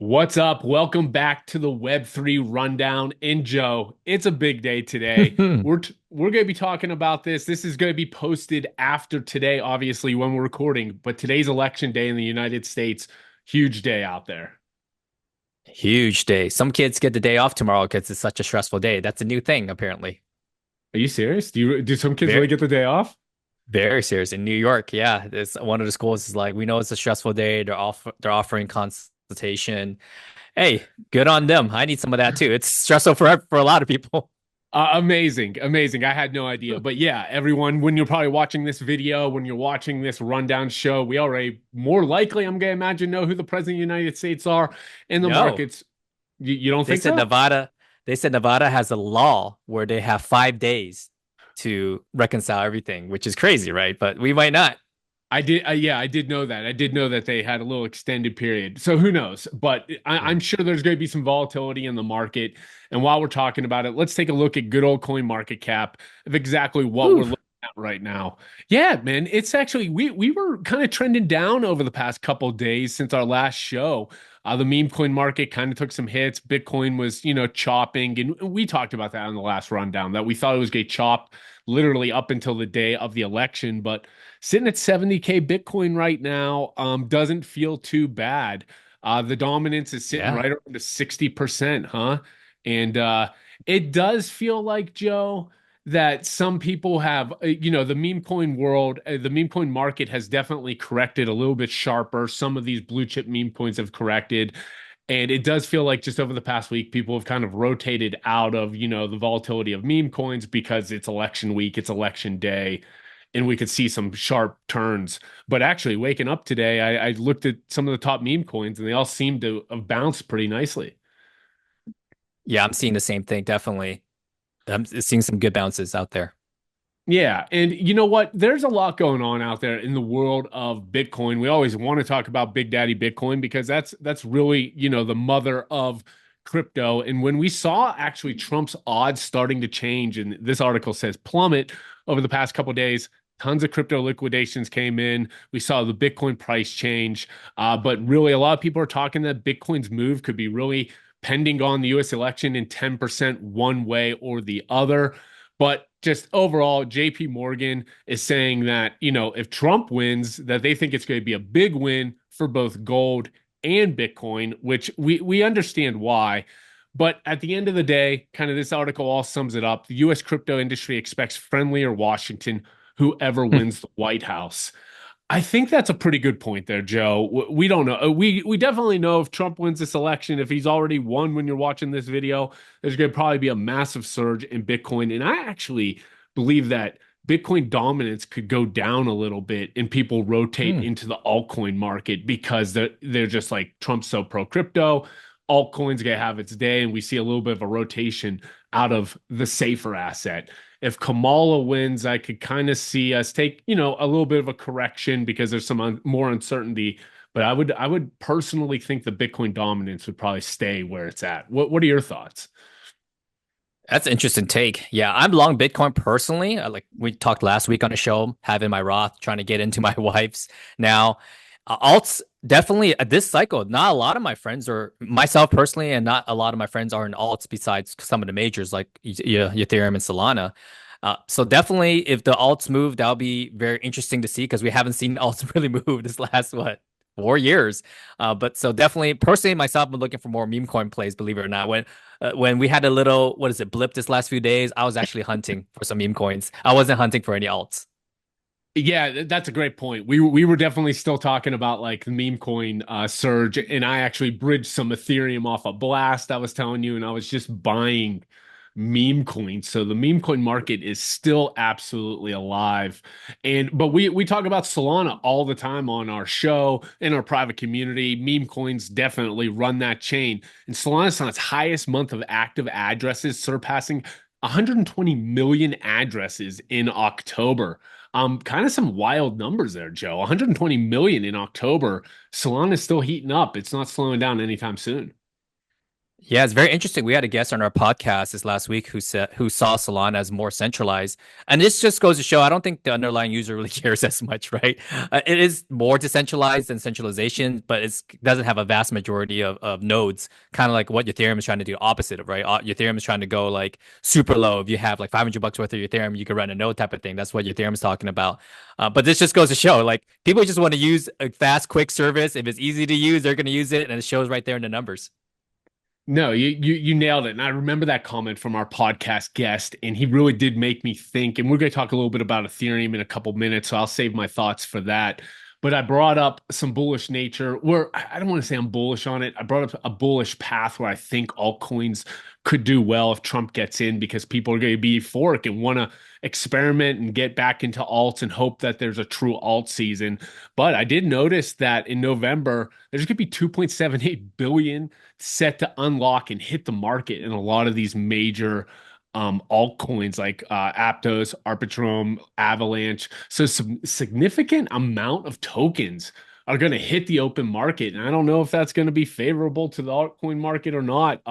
What's up? Welcome back to the Web3 Rundown. And Joe, it's a big day today. We're going to be talking about this. This is going to be posted after today, obviously, when we're recording. But today's election day in the United States, huge day out there. Huge day. Some kids get the day off tomorrow because it's such a stressful day. That's a new thing, apparently. Are you serious? Do some kids really Very, get the day off? very serious. In New York, yeah, it's one of the schools is like, we know it's a stressful day. They're offering consultation. Hey, good on them. I need some of that too. It's stressful for a lot of people. Amazing, amazing. I had no idea. But yeah, everyone, when you're probably watching this video, when you're watching this rundown show, we already more likely, I'm going to imagine, know who the president of the United States are in the No, markets. You don't they think said so? Nevada, they said Nevada has a law where they have 5 days to reconcile everything, which is crazy, right? But we might not. Yeah, I did know that. I did know that they had a little extended period. So who knows? But Yeah. I'm sure there's going to be some volatility in the market. And while we're talking about it, let's take a look at good old coin market cap of exactly what we're Whew. looking at right now. Yeah, man, it's actually we were kind of trending down over the past couple of days since our last show. The meme coin market kind of took some hits. Bitcoin was, chopping, and we talked about that on the last rundown that we thought it was going to chop literally up until the day of the election, but sitting at 70K Bitcoin right now doesn't feel too bad. The dominance is sitting Yeah. right around the 60%, huh? And it does feel like, Joe, that some people have, the meme coin world, the meme coin market has definitely corrected a little bit sharper. Some of these blue chip meme coins have corrected. And it does feel like just over the past week, people have kind of rotated out of, the volatility of meme coins because it's election week, it's election day, and we could see some sharp turns. But actually, waking up today, I looked at some of the top meme coins and they all seem to have bounced pretty nicely. Yeah, I'm seeing the same thing, definitely. I'm seeing some good bounces out there. Yeah, and you know what? There's a lot going on out there in the world of Bitcoin. We always want to talk about Big Daddy Bitcoin because that's really, the mother of crypto. And when we saw actually Trump's odds starting to change, and this article says plummet over the past couple of days, tons of crypto liquidations came in. We saw the Bitcoin price change, but really a lot of people are talking that Bitcoin's move could be really pending on the U.S. election in 10% one way or the other. But just overall, JP Morgan is saying that, if Trump wins, that they think it's going to be a big win for both gold and Bitcoin, which we understand why. But at the end of the day, kind of this article all sums it up. The US crypto industry expects friendlier Washington, whoever wins the White House. I think that's a pretty good point there, Joe. We don't know. We definitely know if Trump wins this election, if he's already won when you're watching this video, there's going to probably be a massive surge in Bitcoin. And I actually believe that Bitcoin dominance could go down a little bit and people rotate Hmm. into the altcoin market because they're just like Trump's so pro crypto. Altcoins gonna have its day, and we see a little bit of a rotation out of the safer asset. If Kamala wins, I could kind of see us take, a little bit of a correction because there's some more uncertainty. But I would personally think the Bitcoin dominance would probably stay where it's at. What are your thoughts? That's an interesting take. Yeah, I'm long Bitcoin personally. Like we talked last week on the show, having my Roth, trying to get into my wife's now. Alts definitely this cycle. Not a lot of my friends or myself personally, and not a lot of my friends are in alts besides some of the majors like Ethereum and Solana. So definitely, if the alts move, that'll be very interesting to see because we haven't seen alts really move this last 4 years. But so definitely, personally, myself, I'm looking for more meme coin plays. Believe it or not, when we had a little what is it blip this last few days, I was actually hunting for some meme coins. I wasn't hunting for any alts. Yeah, that's a great point. We were definitely still talking about like the meme coin surge, and I actually bridged some Ethereum off a blast. I was telling you, and I was just buying meme coins. So the meme coin market is still absolutely alive. And but we talk about Solana all the time on our show in our private community. Meme coins definitely run that chain, and Solana's on its highest month of active addresses, surpassing 120 million addresses in October. Kind of some wild numbers there, Joe. 120 million in October. Solana is still heating up. It's not slowing down anytime soon. Yeah, it's very interesting. We had a guest on our podcast this last week who saw Solana as more centralized, and this just goes to show I don't think the underlying user really cares as much, right? It is more decentralized than centralization, but it doesn't have a vast majority of nodes, kind of like what Ethereum is trying to do, opposite of, right? Ethereum is trying to go like super low. If you have like $500 worth of Ethereum, you can run a node type of thing. That's what Ethereum is talking about. But this just goes to show like people just want to use a fast, quick service. If it's easy to use, they're going to use it, and it shows right there in the numbers. No, you nailed it. And I remember that comment from our podcast guest, and he really did make me think. And we're going to talk a little bit about Ethereum in a couple minutes, so I'll save my thoughts for that. But I brought up some bullish nature where I don't want to say I'm bullish on it. I brought up a bullish path where I think altcoins could do well if Trump gets in because people are going to be euphoric and want to experiment and get back into alts and hope that there's a true alt season. But I did notice that in November, there's going to be 2.78 billion set to unlock and hit the market in a lot of these major altcoins like Aptos, Arbitrum, Avalanche. So some significant amount of tokens are going to hit the open market. And I don't know if that's going to be favorable to the altcoin market or not.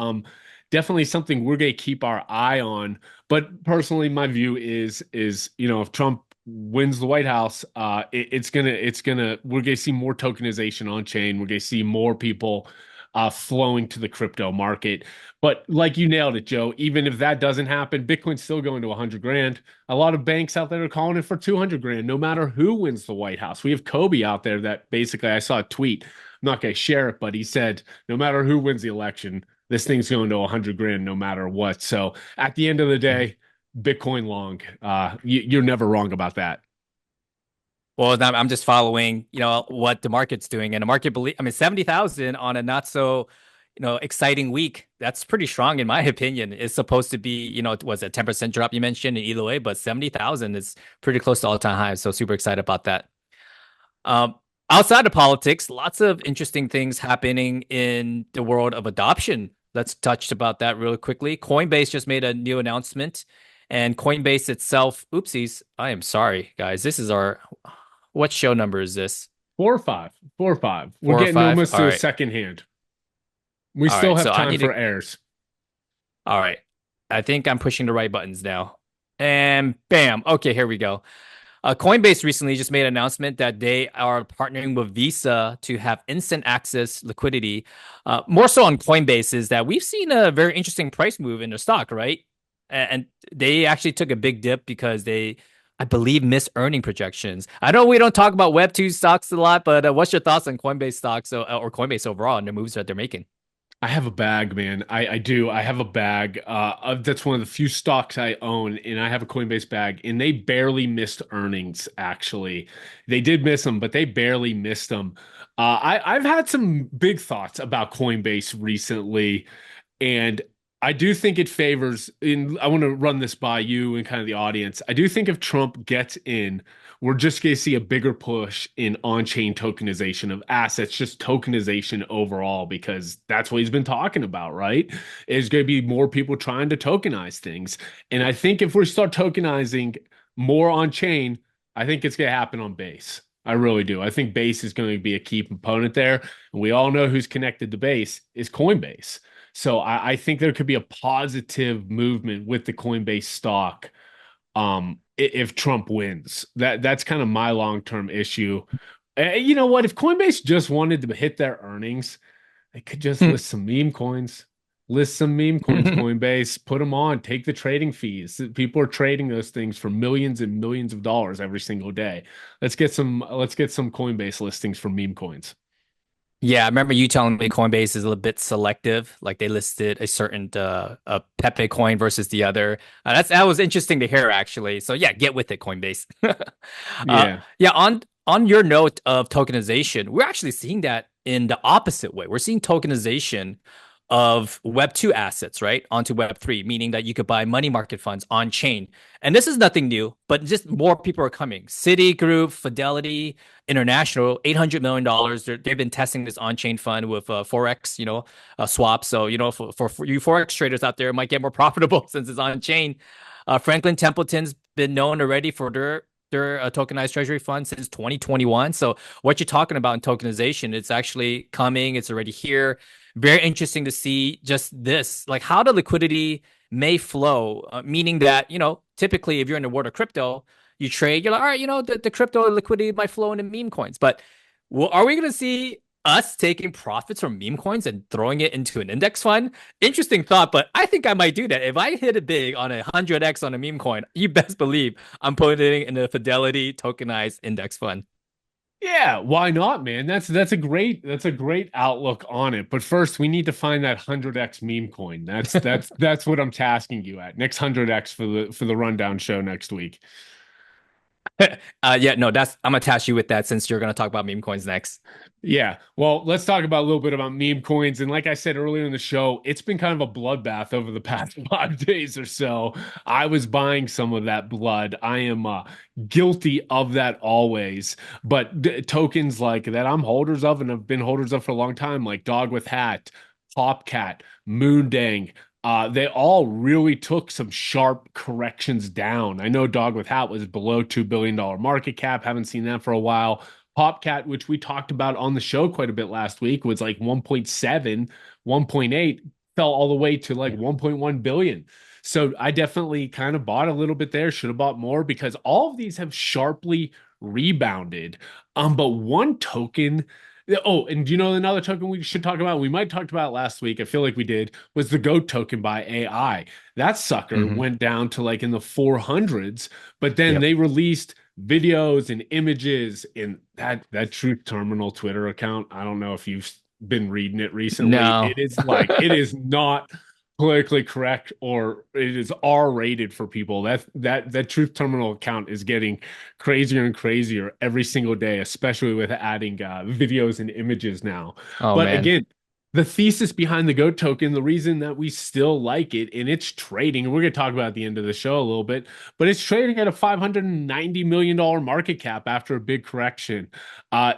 Definitely something we're going to keep our eye on. But personally, my view is if Trump wins the White House, we're gonna see more tokenization on chain. We're gonna see more people flowing to the crypto market. But like you nailed it, Joe, even if that doesn't happen, Bitcoin's still going to 100 grand. A lot of banks out there are calling it for 200 grand, no matter who wins the White House. We have Kobe out there that basically, I saw a tweet. I'm not going to share it, but he said, no matter who wins the election, this thing's going to 100 grand no matter what. So at the end of the day, Bitcoin long. You're never wrong about that. Well, I'm just following, what the market's doing, and the market believe. I mean, 70,000 on a not so, exciting week. That's pretty strong in my opinion. It's supposed to be, it was a 10% drop you mentioned in ELOA, but 70,000 is pretty close to all-time highs. So super excited about that. Outside of politics, lots of interesting things happening in the world of adoption. Let's touch about that really quickly. Coinbase just made a new announcement, and Coinbase itself, oopsies, I am sorry, guys. This is what show number is this? 4 or 5. 4 or 5. We're Four or getting five? almost All to a right. second hand. We All still right. have So I time need for to, airs. all right. I think I'm pushing the right buttons now. And bam. Okay, here we go. Coinbase recently just made an announcement that they are partnering with Visa to have instant access liquidity. More so on Coinbase is that we've seen a very interesting price move in their stock, right? And they actually took a big dip because I believe, missed earning projections. I know we don't talk about Web2 stocks a lot, but what's your thoughts on Coinbase stocks or Coinbase overall and the moves that they're making? I have a bag, man. I do. I have a bag. That's one of the few stocks I own, and I have a Coinbase bag, and they barely missed earnings, actually. They did miss them, but they barely missed them. I've had some big thoughts about Coinbase recently, and I do think it favors in I want to run this by you and kind of the audience. I do think if Trump gets in, we're just going to see a bigger push in on-chain tokenization of assets, just tokenization overall, because that's what he's been talking about, right? There's going to be more people trying to tokenize things. And I think if we start tokenizing more on-chain, I think it's going to happen on Base. I really do. I think Base is going to be a key component there. And we all know who's connected to Base is Coinbase. So I think there could be a positive movement with the Coinbase stock if Trump wins. That's kind of my long-term issue. You know what? If Coinbase just wanted to hit their earnings, they could just list some meme coins. List some meme coins, Coinbase, put them on, take the trading fees. People are trading those things for millions and millions of dollars every single day. Let's get some Coinbase listings for meme coins. Yeah, I remember you telling me Coinbase is a little bit selective. Like they listed a certain a Pepe coin versus the other. That was interesting to hear actually. So yeah, get with it, Coinbase. Yeah. Yeah, on your note of tokenization, we're actually seeing that in the opposite way. We're seeing tokenization of Web2 assets, right, onto Web3, meaning that you could buy money market funds on chain. And this is nothing new, but just more people are coming. Citigroup, Fidelity, International, $800 million. They've been testing this on-chain fund with Forex, swaps. So, for you Forex traders out there, it might get more profitable since it's on-chain. Franklin Templeton's been known already for their tokenized treasury fund since 2021. So what you're talking about in tokenization, it's actually coming. It's already here. very interesting to see just this, like how the liquidity may flow, meaning that, typically if you're in the world of crypto, you trade, you're like, all right, the crypto liquidity might flow into meme coins. But well, are we going to see us taking profits from meme coins and throwing it into an index fund? Interesting thought, but I think I might do that. If I hit it big on 100x on a meme coin, you best believe I'm putting it in a Fidelity tokenized index fund. Yeah, why not, man? That's a great outlook on it. But first, we need to find that 100x meme coin. That's what I'm tasking you at. Next 100x for the rundown show next week. Yeah, no, I'm gonna task you with that since you're gonna talk about meme coins next. Yeah. Well, let's talk about a little bit about meme coins. And like I said earlier in the show, it's been kind of a bloodbath over the past 5 days or so. I was buying some of that blood. I am guilty of that always. But tokens like that I'm holders of and have been holders of for a long time, like Dog with Hat, Popcat, Moondang. They all really took some sharp corrections down. I know Dog with Hat was below $2 billion market cap. Haven't seen that for a while. Popcat, which we talked about on the show quite a bit last week, was like 1.7, 1.8, fell all the way to like Yeah. 1.1 billion. So I definitely kind of bought a little bit there, should have bought more because all of these have sharply rebounded. But one token, oh, and do you know another token we should talk about? We might talked about last week. I feel like we did, was the GOAT token by AI. That sucker Hmm. went down to like in the 400s, but then Yep. they released videos and images in that Truth Terminal Twitter account. I don't know if you've been reading it recently. No. It is like it is not politically correct or it is R rated for people. That Truth Terminal account is getting crazier and crazier every single day, especially with adding videos and images now. Oh But man. again, the thesis behind the GOAT token, the reason that we still like it, and it's trading, and we're going to talk about at the end of the show a little bit, but it's trading at a $590 million market cap after a big correction.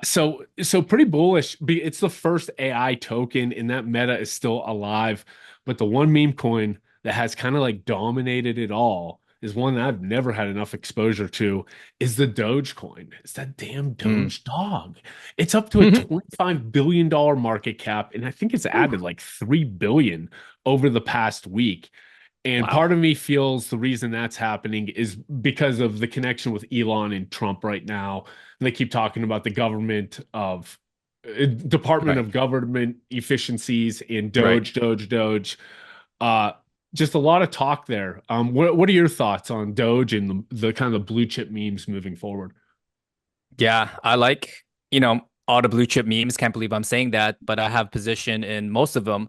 So pretty bullish. It's the first AI token, and that meta is still alive. But the one meme coin that has kind of like dominated it all is one that I've never had enough exposure to is the Doge coin. It's that damn Mm. Doge dog. It's up to a $25 billion market cap, and I think it's added Whew. like 3 billion over the past week. And Wow. part of me feels the reason that's happening is because of the connection with Elon and Trump right now. And they keep talking about the government of Department Right. of Government efficiencies in Right. Doge. Uh, just a lot of talk there. What are your thoughts on Doge and the kind of blue chip memes moving forward? Yeah, I like, all the blue chip memes. Can't believe I'm saying that, but I have position in most of them.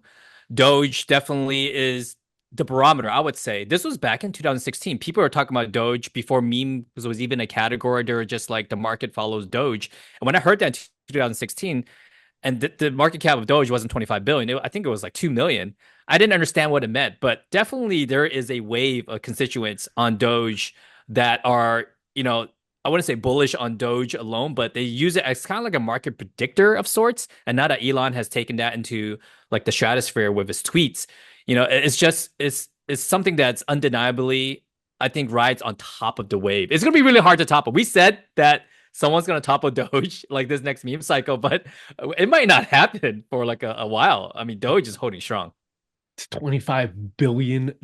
Doge definitely is the barometer, I would say. This was back in 2016. People were talking about Doge before meme was even a category. They were just like the market follows Doge. And when I heard that in 2016, and the market cap of Doge wasn't 25 billion, I think it was like 2 million. I didn't understand what it meant, but definitely there is a wave of constituents on Doge that are, I wouldn't say bullish on Doge alone, but they use it as kind of like a market predictor of sorts. And now that Elon has taken that into like the stratosphere with his tweets, it's just it's something that's undeniably, I think, rides on top of the wave. It's gonna be really hard to topple. We said that someone's gonna topple Doge like this next meme cycle, but it might not happen for like a while. I mean, Doge is holding strong. It's $25 billion.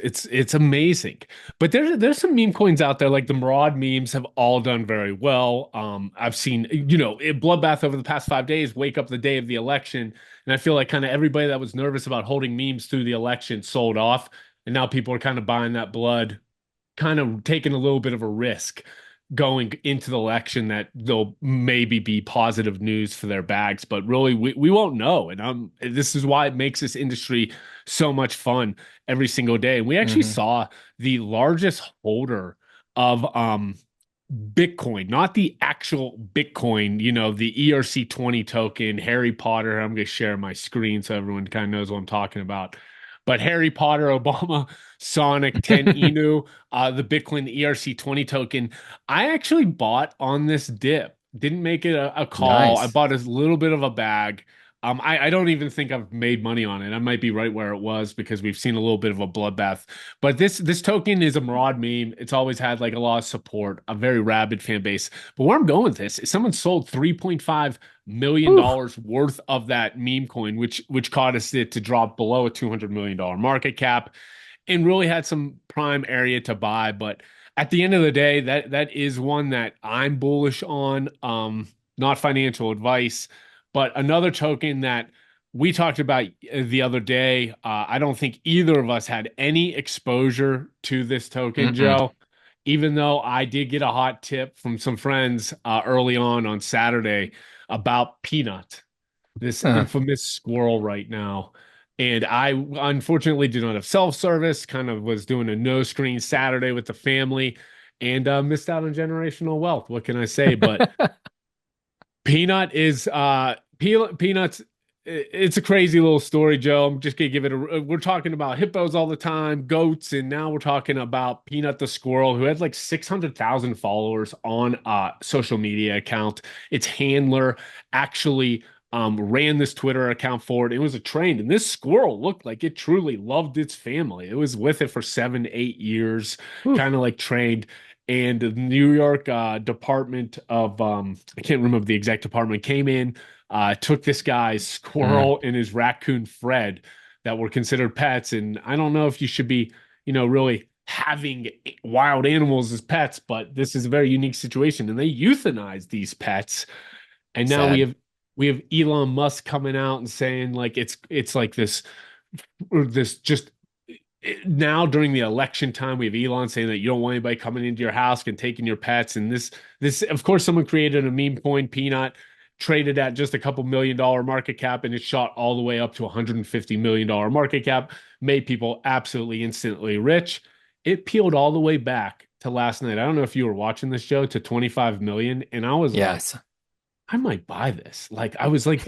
It's amazing. But there's some meme coins out there, like the Murad memes have all done very well. I've seen, bloodbath over the past 5 days, wake up the day of the election, and I feel like kind of everybody that was nervous about holding memes through the election sold off, and now people are kind of buying that blood, kind of taking a little bit of a risk going into the election that they'll maybe be positive news for their bags, but really we won't know. And this is why it makes this industry so much fun every single day. And we actually Hmm. saw the largest holder of Bitcoin, not the actual Bitcoin, the ERC20 token, Harry Potter. I'm going to share my screen so everyone kind of knows what I'm talking about. But Harry Potter, Obama, Sonic, 10 Inu, the Bitcoin, the ERC20 token, I actually bought on this dip. Didn't make it a call. I Nice. bought a little bit of a bag. I don't even think I've made money on it. I might be right where it was because we've seen a little bit of a bloodbath. But this token is a Murad meme. It's always had like a lot of support, a very rabid fan base. But where I'm going with this is someone sold $3.5 million Whew. worth of that meme coin, which caused it to drop below a $200 million market cap and really had some prime area to buy. But at the end of the day, that is one that I'm bullish on. Not financial advice, but another token that we talked about the other day. I don't think either of us had any exposure to this token, Mm-mm. Joe. Even though I did get a hot tip from some friends early on Saturday about Peanut, this Uh, infamous squirrel right now. And I unfortunately do not have self-service, kind of was doing a no screen Saturday with the family and missed out on generational wealth. What can I say? But Peanuts. It's a crazy little story, Joe. I'm just gonna give it a. We're talking about hippos all the time, goats, and now we're talking about Peanut the squirrel, who had like 600,000 followers on social media account. Its handler actually ran this Twitter account for it. It was a trained, and this squirrel looked like it truly loved its family. It was with it for 7, 8 years, whew. kind of like trained. And the New York Department of I can't remember the exact department came in, took this guy's Mm. squirrel and his raccoon Fred that were considered pets. And I don't know if you should be, really having wild animals as pets, but this is a very unique situation. And they euthanize these pets. And now we Sad. have we have Elon Musk coming out and saying like it's like this or this just now during the election time, we have Elon saying that you don't want anybody coming into your house and taking your pets. And this, of course, someone created a meme coin, Peanut, traded at just a couple $1 million market cap, and it shot all the way up to $150 million market cap, made people absolutely instantly rich. It peeled all the way back to last night. I don't know if you were watching this show to 25 million, and I was like, Yes. I might buy this. And I was like,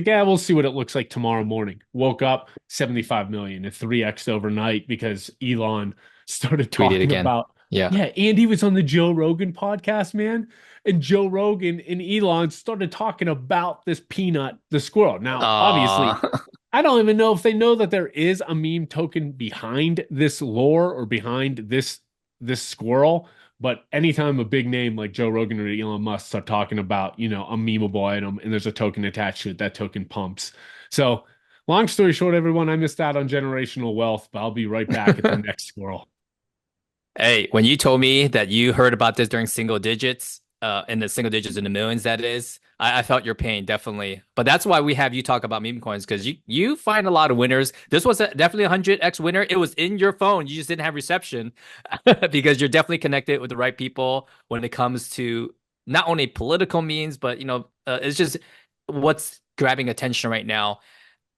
yeah, we'll see what it looks like tomorrow morning. Woke up 75 million at 3x overnight because Elon started Tweet it talking again. about, Yeah. yeah, and he was on the Joe Rogan podcast, man. And Joe Rogan and Elon started talking about this Peanut, the squirrel. Now, obviously, Aw. I don't even know if they know that there is a meme token behind this lore or behind this squirrel. But anytime a big name like Joe Rogan or Elon Musk start talking about, a memeable item and there's a token attached to it, that token pumps. So, long story short, everyone, I missed out on generational wealth, but I'll be right back at the next squirrel. Hey, when you told me that you heard about this during single digits, in the single digits in the millions, that is, I felt your pain, definitely. But that's why we have you talk about meme coins, because you find a lot of winners. This was definitely a 100x winner. It was in your phone. You just didn't have reception because you're definitely connected with the right people when it comes to not only political means, but it's just what's grabbing attention right now.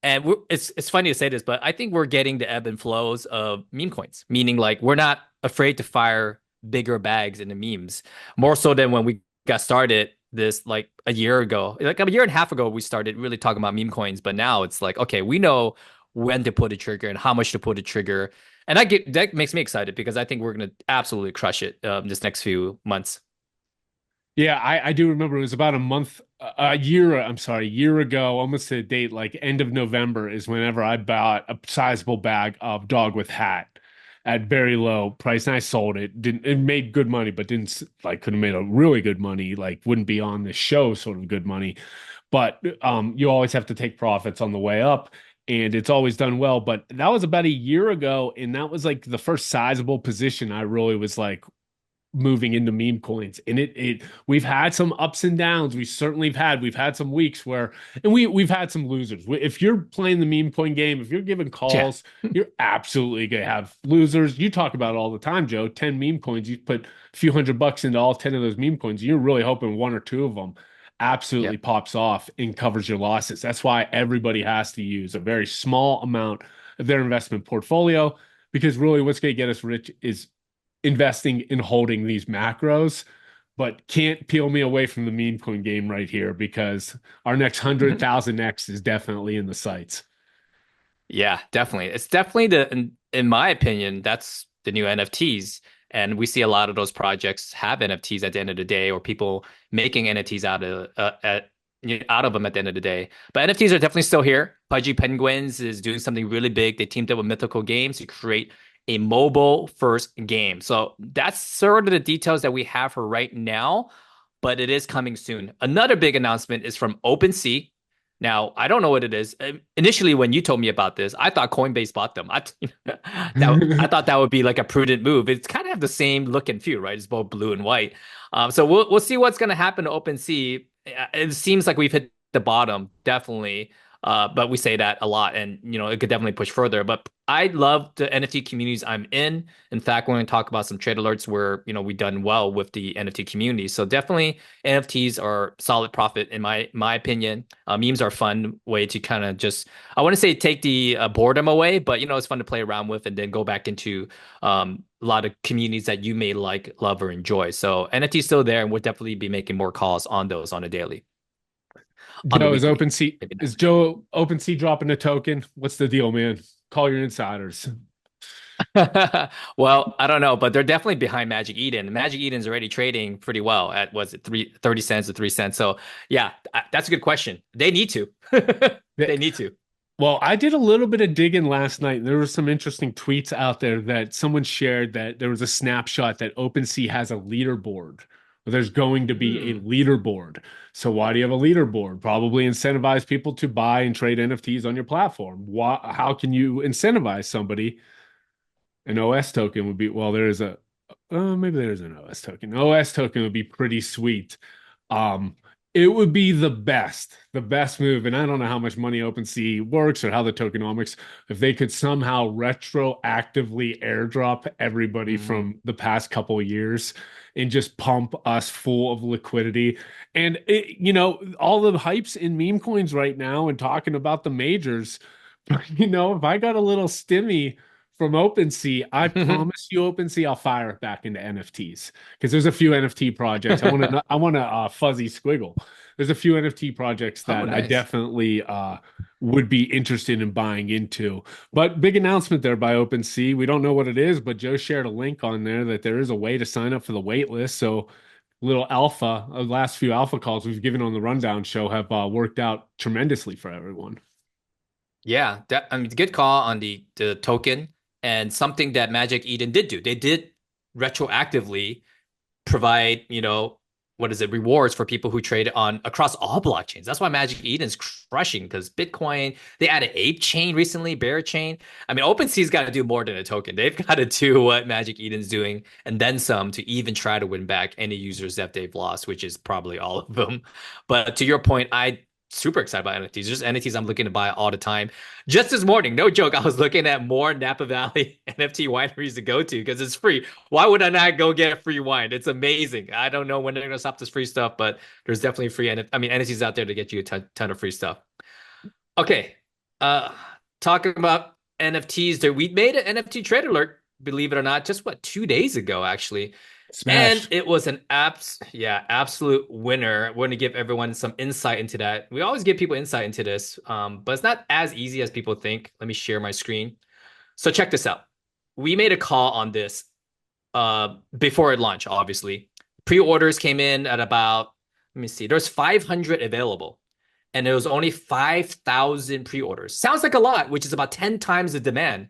And it's funny to say this, but I think we're getting the ebb and flows of meme coins, meaning like we're not afraid to fire bigger bags into memes, more so than when we got started this like a year ago. Like a year and a half ago, we started really talking about meme coins, but now it's like, okay, we know when to put a trigger and how much to put a trigger. And that makes me excited because I think we're gonna absolutely crush it this next few months. Yeah, I do remember it was about a year, I'm sorry, a year ago, almost to a date, like end of November is whenever I bought a sizable bag of dog with hat at very low price and I sold it. Didn't it made good money, but didn't like could have made a really good money, like wouldn't be on the show sort of good money. But you always have to take profits on the way up. And it's always done well. But that was about a year ago. And that was like the first sizable position I really was like, moving into meme coins and it we've had some ups and downs. We've had some weeks where and we've had some losers. If you're playing the meme coin game, if you're giving Yeah. calls, you're absolutely gonna have losers. You talk about it all the time, Joe. 10 meme coins, you put a few $100 into all 10 of those meme coins, you're really hoping one or two of them Yeah. absolutely pops off and covers your losses. That's why everybody has to use a very small amount of their investment portfolio, because really what's going to get us rich is investing in holding these macros, but can't peel me away from the meme coin game right here because our next 100,000x is definitely in the sights. Yeah, definitely. It's definitely in my opinion, that's the new NFTs. And we see a lot of those projects have NFTs at the end of the day, or people making NFTs out of out of them at the end of the day. But NFTs are definitely still here. Pudgy Penguins is doing something really big. They teamed up with Mythical Games to create a mobile first game. So that's sort of the details that we have for right now, but it is coming soon. Another big announcement is from OpenSea. Now, I don't know what it is. Initially, when you told me about this, I thought Coinbase bought them. I thought that would be like a prudent move. It's kind of have the same look and feel, right? It's both blue and white. So we'll see what's going to happen to OpenSea. It seems like we've hit the bottom, definitely. But we say that a lot, and it could definitely push further. But I love the NFT communities I'm in. In fact, we're going to talk about some trade alerts where we've done well with the NFT community. So definitely, NFTs are solid profit in my opinion. Memes are a fun way to kind of just, I want to say, take the boredom away, but it's fun to play around with and then go back into a lot of communities that you may like, love, or enjoy. So NFT is still there, and we'll definitely be making more calls on those on a daily, on the Joe, is weekly. OpenSea Maybe is not. Joe OpenSea dropping a token? What's the deal, man? Call your insiders. Well, I don't know, but they're definitely behind Magic Eden. Magic Eden's already trading pretty well at, was it 30 cents or 3 cents? So yeah, that's a good question. They need to. Yeah. They need to. Well, I did a little bit of digging last night, and there were some interesting tweets out there that someone shared that there was a snapshot that OpenSea has a leaderboard. There's going to be a Hmm. leaderboard. So why do you have a leaderboard? Probably incentivize people to buy and trade NFTs on your platform. How can you incentivize somebody? An OS token would be, well, there is a, maybe there's an OS token. OS token would be pretty sweet. Um, it would be the best move. And I don't know how much money OpenSea works or how the tokenomics, if they could somehow retroactively airdrop everybody Hmm. from the past couple of years and just pump us full of liquidity. And all the hypes in meme coins right now and talking about the majors, if I got a little stimmy from OpenSea, I promise you, OpenSea, I'll fire it back into NFTs because there's a few NFT projects. I want a fuzzy squiggle. There's a few NFT projects Oh, that I nice. definitely would be interested in buying into. But big announcement there by OpenSea. We don't know what it is, but Joe shared a link on there that there is a way to sign up for the wait list. So little alpha, the last few alpha calls we've given on the rundown show have worked out tremendously for everyone. Yeah, that, I mean, good call on the token, and something that Magic Eden did do. They did retroactively provide, what is it, rewards for people who trade on across all blockchains. That's why Magic Eden's crushing, because Bitcoin, they added Ape Chain recently, Bear Chain. I mean, OpenSea's got to do more than a token. They've got to do what Magic Eden's doing and then some to even try to win back any users that they've lost, which is probably all of them. But to your point, I super excited about NFTs. There's NFTs I'm looking to buy all the time. Just this morning, no joke, I was looking at more Napa Valley NFT wineries to go to because it's free. Why would I not go get free wine? It's amazing. I don't know when they're gonna stop this free stuff, but there's definitely free. I mean, NFTs out there to get you a ton of free stuff. Okay, uh, talking about NFTs, there we made an NFT trade alert. Believe it or not, just what 2 days ago, actually. And Smash. it was an absolute winner. We're going to give everyone some insight into that. We always give people insight into this, but it's not as easy as people think. Let me share my screen. So check this out. We made a call on this before it launched, obviously. Pre-orders came in at about, let me see, there's 500 available, and there was only 5,000 pre-orders. Sounds like a lot, which is about 10 times the demand.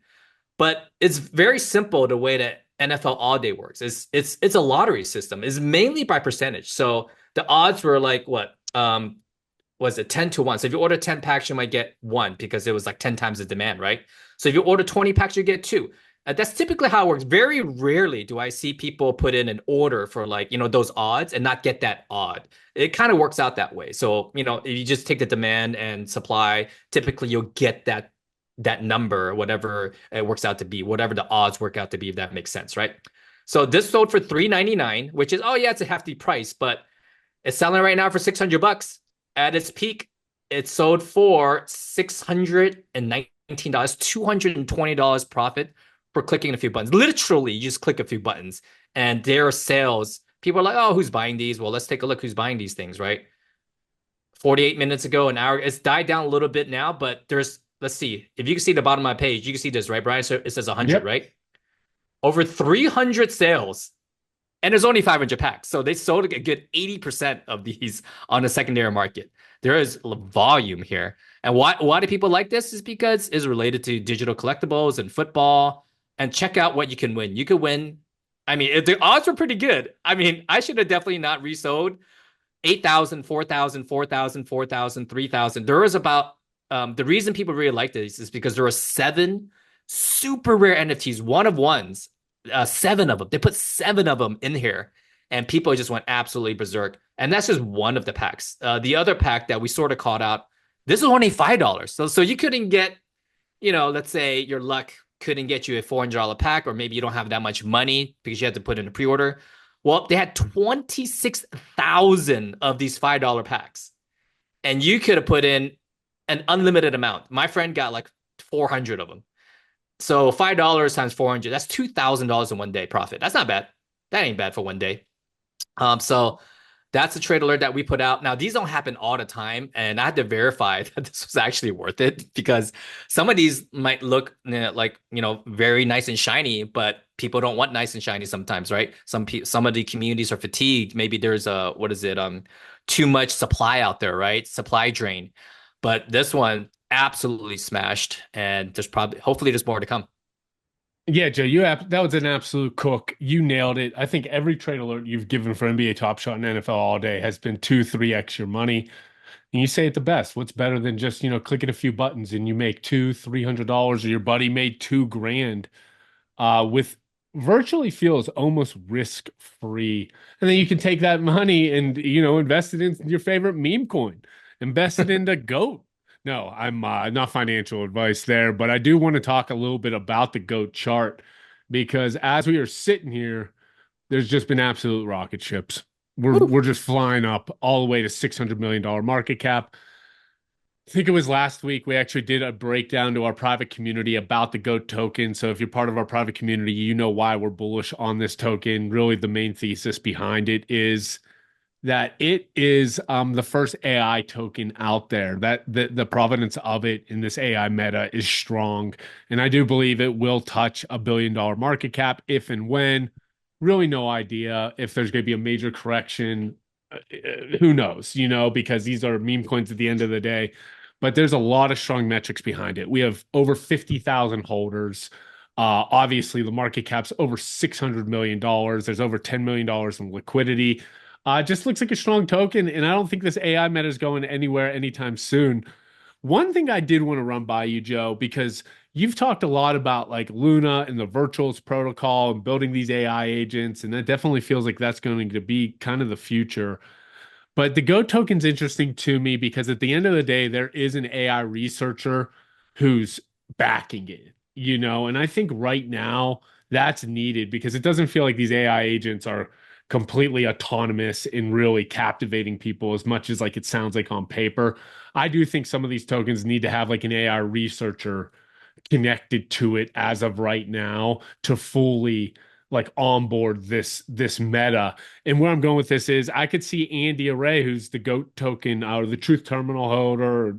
But it's very simple the way that NFL All Day works. It's a lottery system. It's mainly by percentage. So the odds were like what? Was it 10 to 1? So if you order 10 packs, you might get one because it was like 10 times the demand, right? So if you order 20 packs, you get two. That's typically how it works. Very rarely do I see people put in an order for like, those odds and not get that odd. It kind of works out that way. So, if you just take the demand and supply, typically you'll get that number, whatever it works out to be, whatever the odds work out to be, if that makes sense, right? So this sold for 399, which is, oh yeah, it's a hefty price, but it's selling right now for $600. At its peak, it sold for $619, $220 profit for clicking a few buttons. Literally, you just click a few buttons, and there are sales. People are like, oh, who's buying these? Well, let's take a look who's buying these things, right? 48 minutes ago, an hour. It's died down a little bit now, but let's see. If you can see the bottom of my page, you can see this, right, Brian? So it says 100, Yep. right? Over 300 sales, and there's only 500 packs. So they sold a good 80% of these on the secondary market. There is volume here. And why do people like this? Is because it's related to digital collectibles and football. And check out what you can win. You could win. I mean, the odds were pretty good. I mean, I should have definitely not resold 8,000, 4,000, 4,000, 4,000, 3,000. There was about the reason people really like this is because there were seven super rare NFTs, one of ones, seven of them. They put seven of them in here, and people just went absolutely berserk. And that's just one of the packs. The other pack that we sort of called out, this is only $5. So you couldn't get, let's say your luck couldn't get you a $400 pack, or maybe you don't have that much money because you had to put in a pre-order. Well, they had 26,000 of these $5 packs, and you could have put in an unlimited amount. My friend got like 400 of them. So $5 times 400, that's $2,000 in one day profit. That's not bad. That ain't bad for one day. So that's a trade alert that we put out. Now, these don't happen all the time, and I had to verify that this was actually worth it because some of these might look like, very nice and shiny, but people don't want nice and shiny sometimes, right? Some of the communities are fatigued. Maybe there's too much supply out there, right? Supply drain. But this one absolutely smashed, and hopefully there's more to come. Yeah, Joe, that was an absolute cook. You nailed it. I think every trade alert you've given for NBA Top Shot and NFL all day has been 2, 3x your money. And you say it the best. What's better than just, clicking a few buttons and you make $300, or your buddy made 2 grand with virtually feels almost risk free. And then you can take that money and, invest it in your favorite meme coin, invest it into GOAT. No, I'm not financial advice there, but I do want to talk a little bit about the GOAT chart because as we are sitting here, there's just been absolute rocket ships. We're just flying up all the way to $600 million market cap. I think it was last week we actually did a breakdown to our private community about the GOAT token. So if you're part of our private community, you know why we're bullish on this token. Really, the main thesis behind it is that it is the first AI token out there. That the provenance of it in this AI meta is strong, and I do believe it will touch $1 billion market cap if and when. Really, no idea if there's going to be a major correction. Who knows? Because these are meme coins at the end of the day. But there's a lot of strong metrics behind it. We have over 50,000 holders. Obviously, the market cap's over $600 million. There's over $10 million in liquidity. Just looks like a strong token, and I don't think this AI meta is going anywhere anytime soon. One thing I did want to run by you, Joe, because you've talked a lot about like Luna and the virtuals protocol and building these AI agents, and that definitely feels like that's going to be kind of the future. But the Go token's interesting to me because at the end of the day, there is an AI researcher who's backing it, and I think right now that's needed because it doesn't feel like these AI agents are completely autonomous and really captivating people as much as like it sounds like on paper. I do think some of these tokens need to have like an AI researcher connected to it as of right now to fully like onboard this meta. And where I'm going with this is I could see Andy Array, who's the GOAT token or the Truth Terminal holder, or,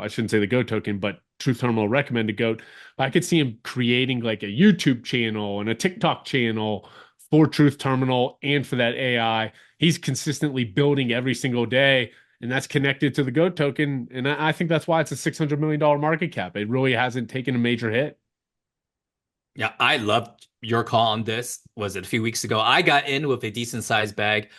I shouldn't say the GOAT token, but Truth Terminal recommended GOAT. I could see him creating like a YouTube channel and a TikTok channel for Truth Terminal and for that AI. He's consistently building every single day, and that's connected to the GOAT token. And I think that's why it's a $600 million market cap. It really hasn't taken a major hit. Yeah, I loved your call on this. Was it a few weeks ago? I got in with a decent sized bag.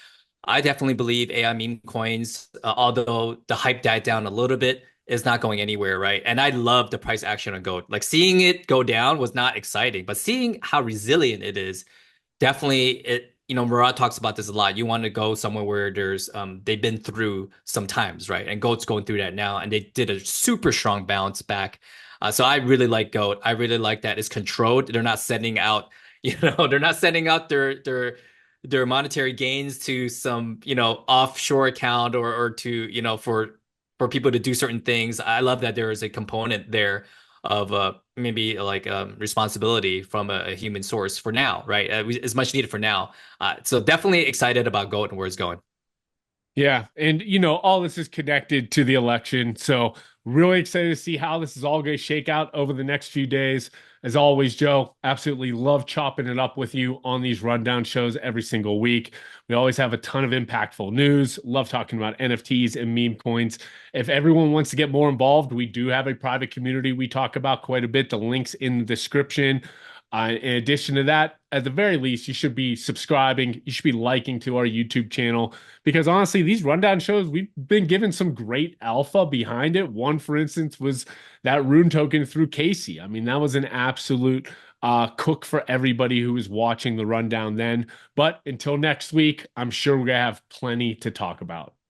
I definitely believe AI meme coins, although the hype died down a little bit, is not going anywhere, right? And I love the price action on gold. Like seeing it go down was not exciting, but seeing how resilient it is, definitely Murat talks about this a lot. You want to go somewhere where there's they've been through some times, right? And goat's going through that now, and they did a super strong bounce back. So I really like goat. I really like that it's controlled. They're not sending out, they're not sending out their monetary gains to some, offshore account or to, for people to do certain things. I love that there is a component there of maybe like responsibility from a human source for now, right? It's much needed for now. So definitely excited about GOAT and where it's going. Yeah. And, all this is connected to the election. So Really excited to see how this is all going to shake out over the next few days. As always, Joe, absolutely love chopping it up with you on these rundown shows every single week. We always have a ton of impactful news. Love talking about NFTs and meme coins. If everyone wants to get more involved, we do have a private community we talk about quite a bit. The link's in the description. In addition to that, at the very least, you should be subscribing. You should be liking to our YouTube channel because honestly, these rundown shows, we've been given some great alpha behind it. One, for instance, was that rune token through Casey. I mean, that was an absolute cook for everybody who was watching the rundown then. But until next week, I'm sure we're going to have plenty to talk about.